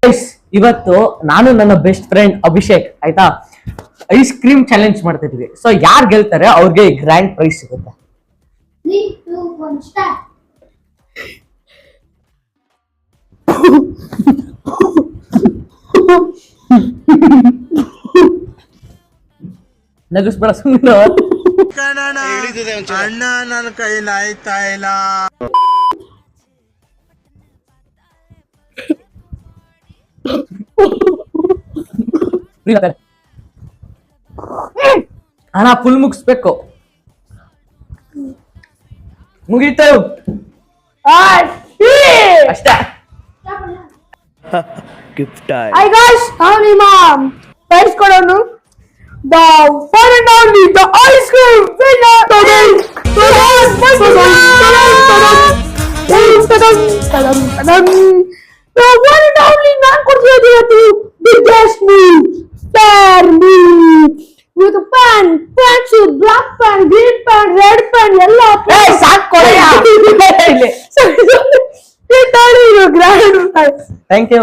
Guys, ಇವತ್ತು ನಾನು ನನ್ನ ಬೆಸ್ಟ್ ಫ್ರೆಂಡ್ ಅಭಿಷೇಕ್ ಆಯ್ತಾ ಐಸ್ ಕ್ರೀಮ್ ಚಾಲೆಂಜ್ ಮಾಡ್ತಿದ್ವಿ. ಸೊ ಯಾರು ಗೆಲ್ತಾರೆ ಅವ್ರಿಗೆ ಗ್ರ್ಯಾಂಡ್ ಪ್ರೈಸ್ ಸಿಗುತ್ತೆ. 3, 2, 1, start. ನಗಿಸ್ಬೇಡ ಸುಮ್ಮನೆ. ಅಣ್ಣ ನನ್ನ ಕೈಲಿ ಆಯ್ತಾ ಇಲ್ಲ. ಹಣ ಫುಲ್ ಮುಗಿಸ್ಬೇಕು. ಮುಗೀತು ಅಷ್ಟೇ. Hi guys, how are you mom? Prize ಕೊಡೋನು the one and only the ice cream winner. The one and only ನಾನು ಕೊಡ್ತಿರೋದು ಇವತ್ತು biggest news. Fair news. With a pen, pencil, black pen, green pen, red pen, ಎಲ್ಲ ಸಾಕು ಕೊಡಯ್ಯ. Sorry, grand prize. Thank you.